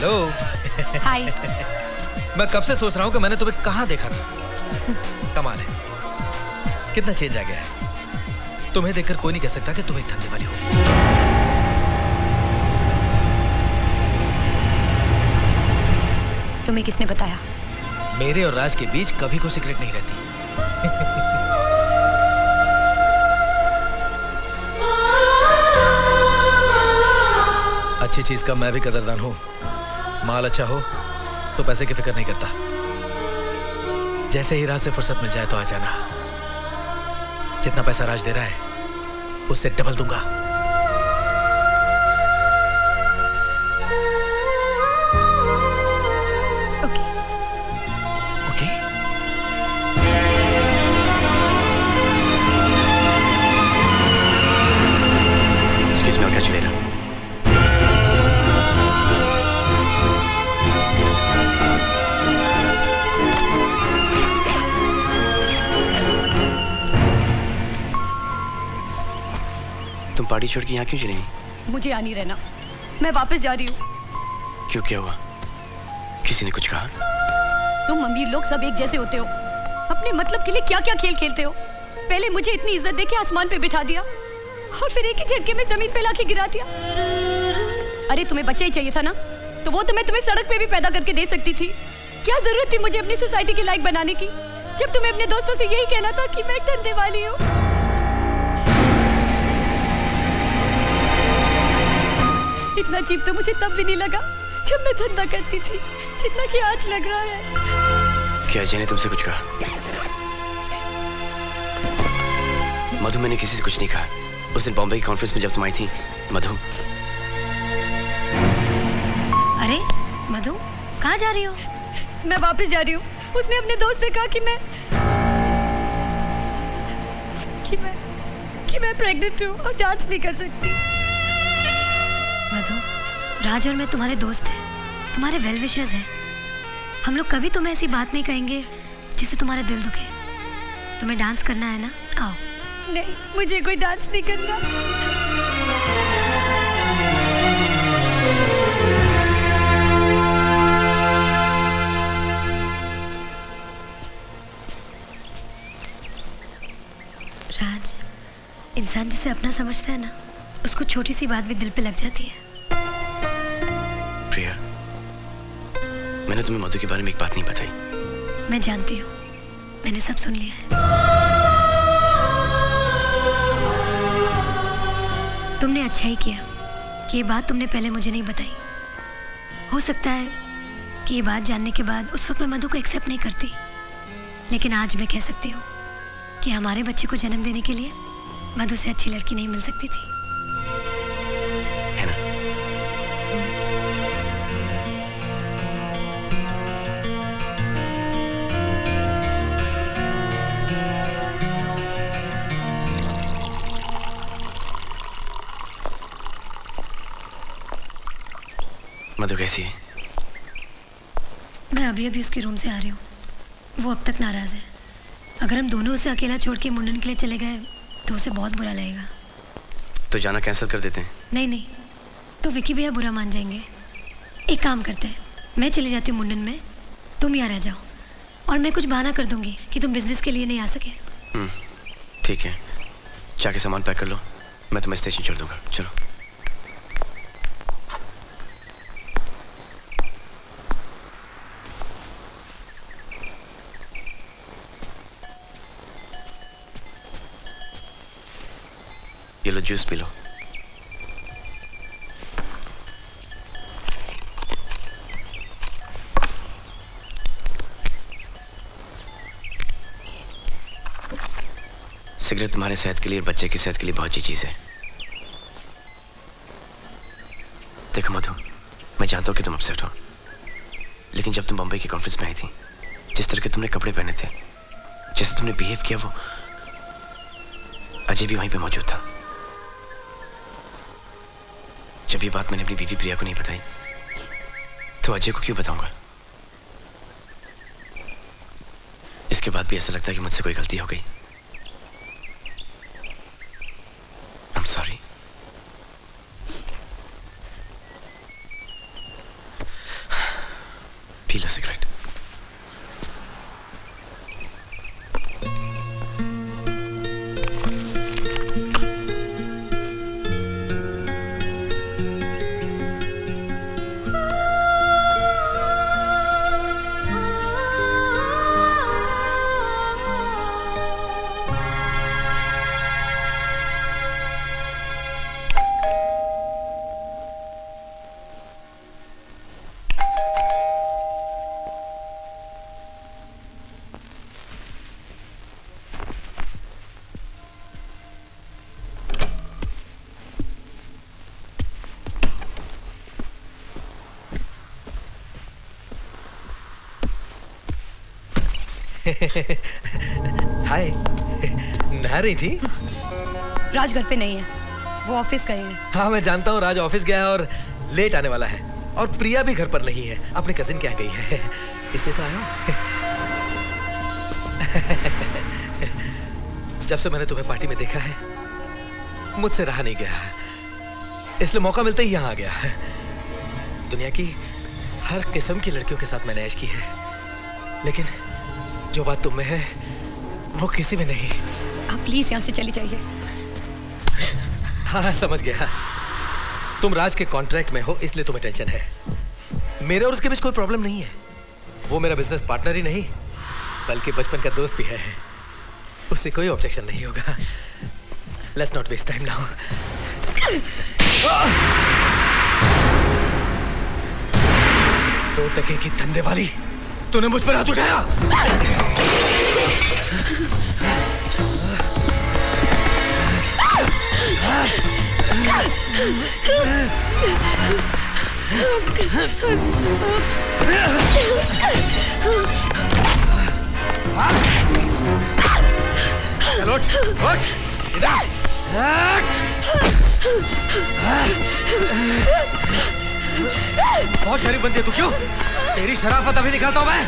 Hello. हाय। मैं कब से सोच रहा हूँ कि मैंने तुम्हें कहाँ देखा था। कमाल है, कितना चेंज आ गया है। तुम्हें देखकर कोई नहीं कह सकता कि तुम एक धंधे वाली हो। तुम्हें किसने बताया? मेरे और राज के बीच कभी कोई सीक्रेट नहीं रहती। अच्छी चीज का मैं भी कदरदान हूं। माल अच्छा हो तो पैसे की फिक्र नहीं करता। जैसे ही राज से फुर्सत मिल जाए तो आ जाना। जितना पैसा राज दे रहा है उससे डबल दूंगा। Okay. Okay? Excuse me, I'll catch you later. तुम पार्टी छोड़ के यहाँ क्यों चली गई? मुझे यहाँ नहीं रहना, मैं वापस जा रही हूँ। क्यों, क्या हुआ? किसी ने कुछ कहा? तुम अमीर लोग सब एक जैसे होते हो। अपने मतलब के लिए क्या क्या खेल खेलते हो। पहले मुझे इतनी इज्जत देके आसमान पे बिठा दिया और फिर एक ही झटके में जमीन पे लाके गिरा दिया। अरे तुम्हें बच्चा ही चाहिए था ना, तो वो तुम्हें सड़क पे भी पैदा करके दे सकती थी। क्या जरूरत थी मुझे अपनी सोसाइटी के लायक बनाने की, जब तुम्हें अपने दोस्तों से यही कहना था कि मैं एक धंधे वाली हूँ। इतना चीप तो मुझे तब भी नहीं लगा जब मैं धंधा करती थी, जितना कि आज लग रहा है। क्या अजय ने तुमसे कुछ कहा? मधु, मैंने किसी से कुछ नहीं कहा। उस दिन बॉम्बे की कॉन्फ्रेंस में जब तुम आई थी, मधु। अरे मधु, कहाँ जा रही हो? मैं वापस जा रही हूँ। उसने अपने दोस्त से कहा कि मैं प्रेग्नेंट हूँ और जांच नहीं कर सकती। मधु, राज और मैं तुम्हारे दोस्त हैं, तुम्हारे वेल विशर्स हैं। हम लोग कभी तुम्हें ऐसी बात नहीं कहेंगे जिससे तुम्हारा दिल दुखे। तुम्हें डांस करना है ना, आओ। नहीं, मुझे कोई डांस नहीं करना। राज, इंसान जिसे अपना समझता है ना, उसको छोटी सी बात भी दिल पे लग जाती है। प्रिया, मैंने तुम्हें मधु के बारे में एक बात नहीं बताई। मैं जानती हूँ, मैंने सब सुन लिया है। तुमने अच्छा ही किया कि ये बात तुमने पहले मुझे नहीं बताई। हो सकता है कि ये बात जानने के बाद उस वक्त मैं मधु को एक्सेप्ट नहीं करती, लेकिन आज मैं कह सकती हूँ कि हमारे बच्चे को जन्म देने के लिए मधु से अच्छी लड़की नहीं मिल सकती थी, है ना? मधु कैसी है? मैं अभी अभी उसके रूम से आ रही हूँ। वो अब तक नाराज है। अगर हम दोनों उसे अकेला छोड़ के मुंडन के लिए चले गए तो उसे बहुत बुरा लगेगा। तो जाना कैंसिल कर देते हैं? नहीं नहीं, तो विकी भैया बुरा मान जाएंगे। एक काम करते हैं, मैं चली जाती हूँ मुंडन में, तुम यहाँ रह जाओ और मैं कुछ बहाना कर दूंगी कि तुम बिजनेस के लिए नहीं आ सके। ठीक है, जाके सामान पैक कर लो, मैं तुम्हें स्टेशन छोड़ दूंगा। चलो। ये लो, जूस पी लो। सिगरेट तुम्हारे सेहत के लिए और बच्चे की सेहत के लिए बहुत अच्छी चीज है। देखो मधु, मैं जानता हूँ कि तुम अपसेट हो, लेकिन जब तुम बम्बई की कॉन्फ्रेंस में आई थी, जिस तरह के तुमने कपड़े पहने थे, जैसे तुमने बिहेव किया, वो अजय भी वहीं पे मौजूद था। जब ये बात मैंने अपनी बीवी प्रिया को नहीं बताई, तो अजय को क्यों बताऊंगा? इसके बाद भी ऐसा लगता है कि मुझसे कोई गलती हो गई। I'm sorry. पी लो सिगरेट। हाय, नहा रही थी? राज घर पे नहीं है, वो ऑफिस गए हैं। हाँ मैं जानता हूँ, राज ऑफिस गया है और लेट आने वाला है। और प्रिया भी घर पर नहीं है, अपने कजिन के यहाँ गई है, इसलिए तो आया हूँ। जब से मैंने तुम्हें पार्टी में देखा है, मुझसे रहा नहीं गया, इसलिए मौका मिलते ही यहाँ आ गया। दुनिया की हर किस्म की लड़कियों के साथ मैंने ऐश की है, लेकिन जो बात तुम में है वो किसी में नहीं। आप प्लीज यहाँ से चले जाइए। हाँ समझ गया, तुम राज के कॉन्ट्रैक्ट में हो इसलिए तुम्हें टेंशन है। मेरे और उसके बीच कोई प्रॉब्लम नहीं है। वो मेरा बिजनेस पार्टनर ही नहीं बल्कि बचपन का दोस्त भी है, उससे कोई ऑब्जेक्शन नहीं होगा। Let's not waste time now. दो टके की धंधे वाली, तूने मुझ पर हाथ उठाया। चलो उठ, इधर। बहुत शरीफ बनती है तू, क्यों? तेरी शराफत अभी निकालता हूं मैं।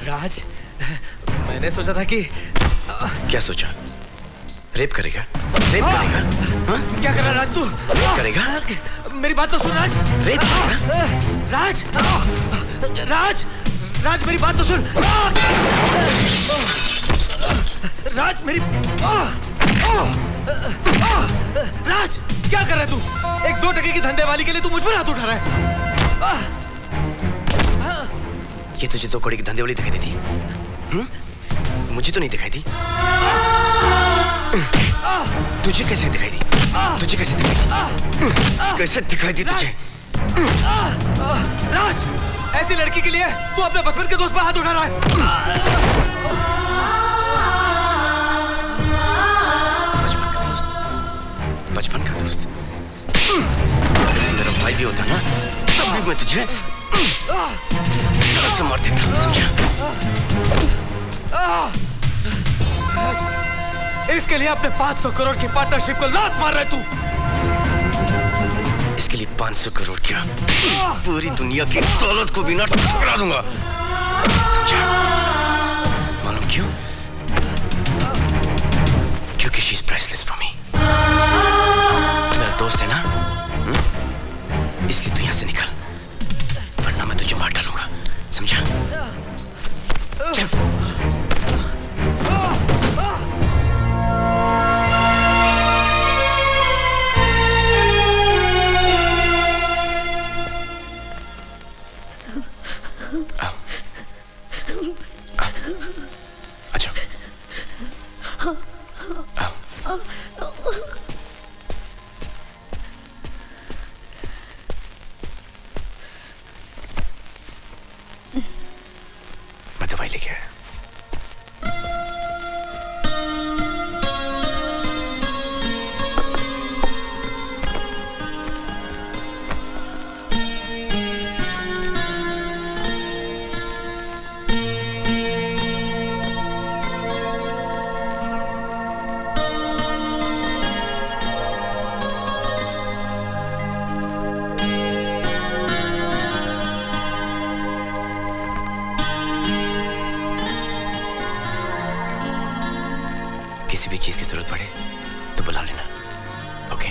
राज, मैंने सोचा था कि क्या सोचा? रेप करेगा? रेप करेगा? हाँ? क्या कर रहा है राज तू? रेप करेगा? मेरी बात तो सुन राज। रेप करेगा? राज, राज, राज मेरी बात तो सुन। राज मेरी राज, क्या कर रहा है तू? एक दो टके की धंधे वाली के लिए तू मुझ पर हाथ उठा रहा है। ये तुझे दो कौड़ी की धंधे वाली दिखाई देती? मुझे तो नहीं दिखाई दी। तुझे कैसे दिखाई दी? तुझे कैसे दिखाई दी? कैसे दिखाई दी तुझे? राज, ऐसी लड़की के लिए तू अपने बचपन के दोस्त पर हाथ उठा रहा है। बचपन का दोस्त? मेरा भाई भी होता ना, तब भी मैं तुझे से मार देता, समझा? इसके लिए अपने 500 करोड़ की पार्टनरशिप को लात मार रहा है तू। इसके लिए 500 करोड़ क्या, पूरी दुनिया की दौलत को भी ना ठुकरा दूंगा, समझा? मालूम क्यों? क्योंकि she is priceless for me. तू मेरा दोस्त है ना, इसलिए तू यहां से निकल, वरना मैं तुझे मार डालूंगा, समझा? चल। अच्छा, मैं दवाई लेके आया। किसी भी चीज की जरूरत पड़े तो बुला लेना, ओके?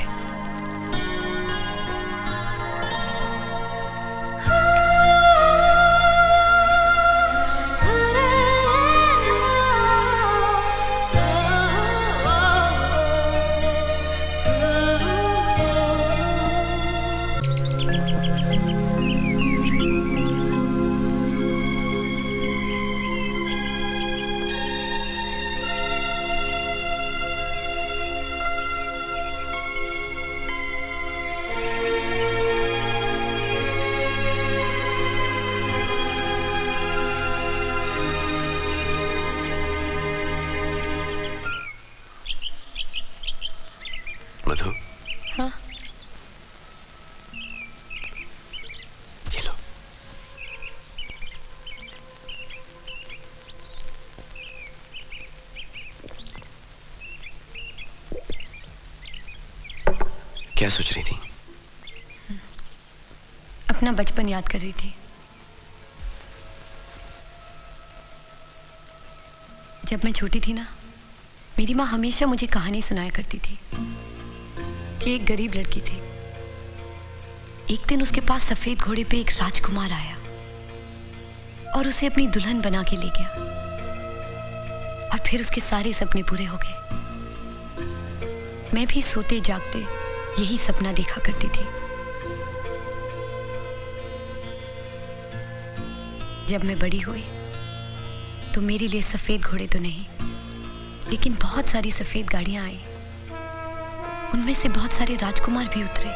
मधु, हाँ? ये लो। क्या सोच रही थी? अपना बचपन याद कर रही थी। जब मैं छोटी थी ना, मेरी माँ हमेशा मुझे कहानी सुनाया करती थी कि एक गरीब लड़की थी। एक दिन उसके पास सफेद घोड़े पे एक राजकुमार आया और उसे अपनी दुल्हन बना के ले गया, और फिर उसके सारे सपने पूरे हो गए। मैं भी सोते जागते यही सपना देखा करती थी। जब मैं बड़ी हुई तो मेरे लिए सफेद घोड़े तो नहीं, लेकिन बहुत सारी सफेद गाड़ियां आई। उनमें से बहुत सारे राजकुमार भी उतरे,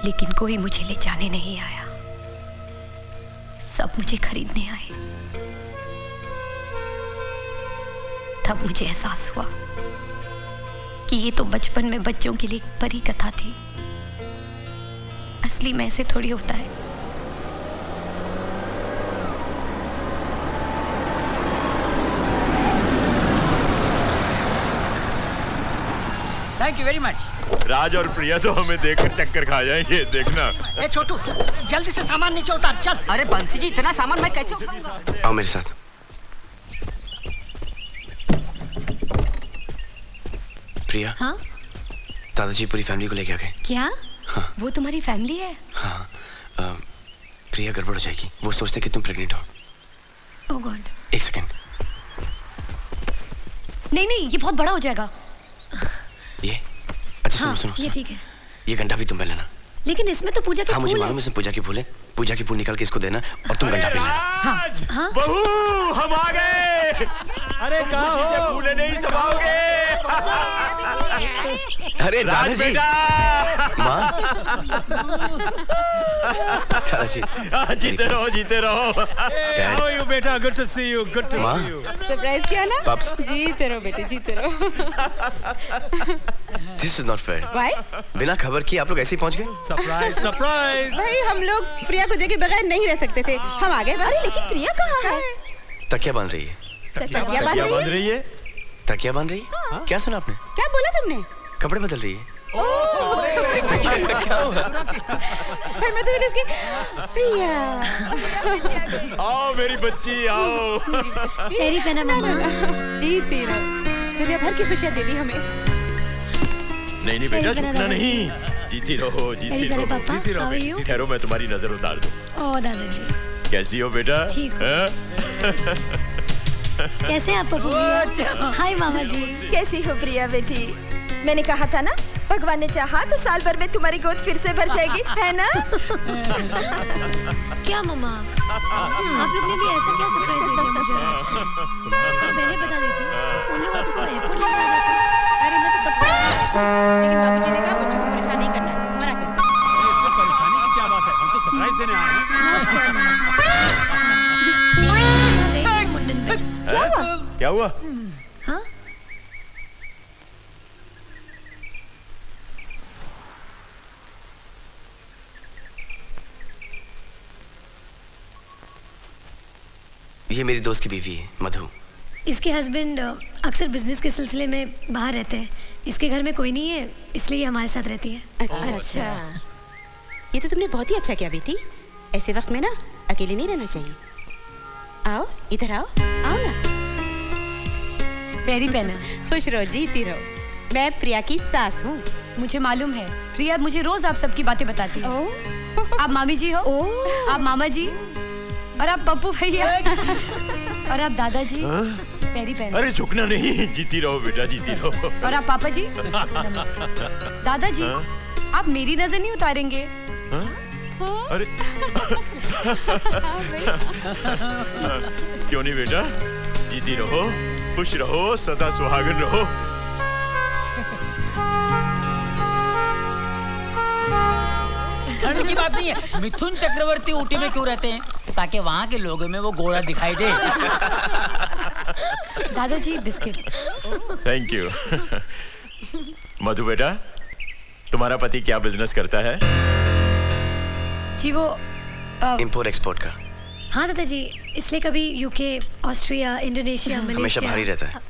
लेकिन कोई मुझे ले जाने नहीं आया। सब मुझे खरीदने आए। तब मुझे एहसास हुआ कि ये तो बचपन में बच्चों के लिए एक परी कथा थी। असली में ऐसे थोड़ी होता है। Thank you very much. Raj और प्रिया तो हमें देखकर चक्कर खा जाएंगे, देखना। ए छोटू, जल्दी से सामान नीचे उतार, चल। अरे बंसी जी, इतना सामान मैं कैसे उठाऊंगा? आओ मेरे साथ। प्रिया। हाँ? दादाजी पूरी फैमिली को लेके आ गए। क्या? हाँ। वो तुम्हारी फैमिली है? हाँ। प्रिया गड़बड़ हो जाएगी। वो सोचते कि तुम प्रेग्नेंट हो। ओह गॉड। एक सेकंड। नहीं नहीं, ये बहुत बड़ा हो जाएगा। ये अच्छा, हाँ, सुनो सुनो ये सुनो। ठीक है। ये गंढा भी तुम पहन लेना। लेकिन इसमें तो पूजा के हाँ फूल मुझे है। मालूम है, इसमें पूजा के फूल है। पूजा के फूल निकाल के इसको देना और तुम गंढा पहन लेना। राज, हाँ? बहू हम आ गए। अरे खुशी से फूले नहीं समाओगे। अरे राज दादाजी। बेटा। माँ। दादाजी। जीते रहो, जीते रहो। Dad. How are you, बेटा? Good to see you. Good to माँ। see you. सरप्राइज किया ना? Pups. जीते रहो बेटे, जीते रहो। This is not fair. भाई बिना खबर किए आप लोग ऐसे ही पहुंच गए? Surprise, surprise. भाई हम लोग प्रिया को देखे बगैर नहीं रह सकते थे। हम आ गए। अरे लेकिन प्रिया कहाँ है? तकिया बांध रही है। तकिया क्या बंध रही है? तकिया बांध रही है? क्या सुना आपने? क्या बोला तुमने? कपड़े बदल रही है। भाई मैं तो इसकी प्रिया। आओ मेरी बच्ची, आओ। तेरी पहना मामा। जी सी रहो। दुनिया भर की खुशियाँ दे दी हमें। नहीं नहीं बेटा, तेरी तरह झुकना दादाजी। नहीं। जीती रहो, जीती तेरी तरह रहो, पापा, जीती रहो how are बेटी। you? ठहरो, मैं तुम्हारी नजर उतार दूं। ओ दादाजी, कैसी हो बेटा? ठीक हूँ। हैं? कैसे हैं आप पप्पू भैया? हाय मामा जी। कैसी हो प्रिया बेटी? मैंने कहा था ना, भगवान ने चाहा तो साल भर में तुम्हारी गोद फिर से भर जाएगी, है ना? क्या मामा, आप लोग ने भी ऐसा क्या सरप्राइज दे दिया मुझे आज? पहले बता देती, सोने वाले को एयरपोर्ट लेने आ जाती। अरे मैं तो कब से लेकिन बाबूजी ने कहा बच्चों से परेशान नहीं करना है, मना कर। इसमें परेशानी की क्या बात है? हम तो सरप्राइज देने आए हैं। क्या हुआ? हाँ? ये मेरी दोस्त की बीवी है मधु। इसके हस्बैंड अक्सर बिजनेस के सिलसिले में बाहर रहते हैं। इसके घर में कोई नहीं है, इसलिए ये हमारे साथ रहती है। अच्छा, ये तो तुमने बहुत ही अच्छा किया बेटी। ऐसे वक्त में ना अकेले नहीं रहना चाहिए। आओ इधर आओ, आओ ना। पैरी पहना। खुश रहो, जीती रहो। मैं प्रिया की सास हूँ। मुझे मालूम है, प्रिया मुझे रोज आप सबकी बातें बताती है। आप मामी जी हो, आप मामा जी, और आप पप्पू भैया, और आप दादाजी। पैरी पहना। अरे झुकना नहीं, जीती रहो बेटा, जीती रहो। और आप पापा जी। दादाजी, आप मेरी नजर नहीं उतारेंगे? अरे क्यों नहीं बेटा, जीती रहो, खुश रहो, सदा सुहागन रहो। ठंड की बात नहीं है, मिथुन चक्रवर्ती ऊटी में क्यों रहते हैं? ताकि वहाँ के लोगों में वो गोरा दिखाई दे। दादाजी बिस्किट। Thank you. मधु बेटा, तुम्हारा पति क्या बिजनेस करता है? जी वो इंपोर्ट एक्सपोर्ट का। हाँ दादाजी, इसलिए कभी यूके, ऑस्ट्रिया, इंडोनेशिया, हमेशा मलेशिया। बाहर ही रहता है।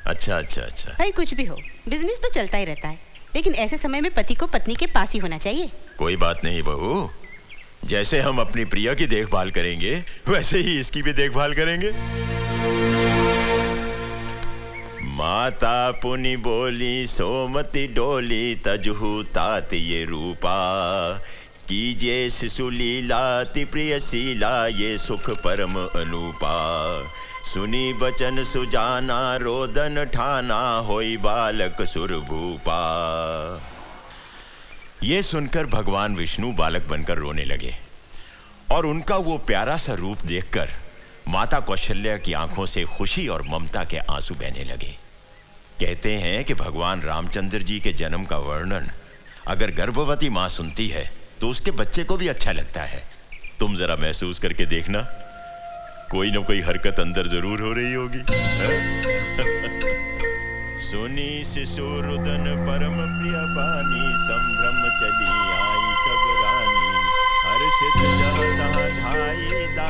अच्छा अच्छा अच्छा। भाई कुछ भी हो, बिजनेस तो चलता ही रहता है, लेकिन ऐसे समय में पति को पत्नी के पास ही होना चाहिए। कोई बात नहीं बहू, जैसे हम अपनी प्रिया की देखभाल करेंगे वैसे ही इसकी भी देखभाल करेंगे। माता पुनि बोली सोमति डोली तजहु तात ये रूपा, कीजिए शिशु लीला ति प्रियशीला ये सुख परम अनूपा, सुनी बचन सुजाना रोदन ठाना होई बालक सुरभूपा। ये सुनकर भगवान विष्णु बालक बनकर रोने लगे और उनका वो प्यारा सा रूप देखकर माता कौशल्या की आंखों से खुशी और ममता के आंसू बहने लगे। कहते हैं कि भगवान रामचंद्र जी के जन्म का वर्णन अगर गर्भवती मां सुनती है तो उसके बच्चे को भी अच्छा लगता है। तुम जरा महसूस करके देखना, कोई ना कोई हरकत अंदर जरूर हो रही होगी। सुनी शिशु रुदन परम प्रिय बानी, संभ्रम चली आई सब रानी, हर्षित जहाँ तहाँ धाई दा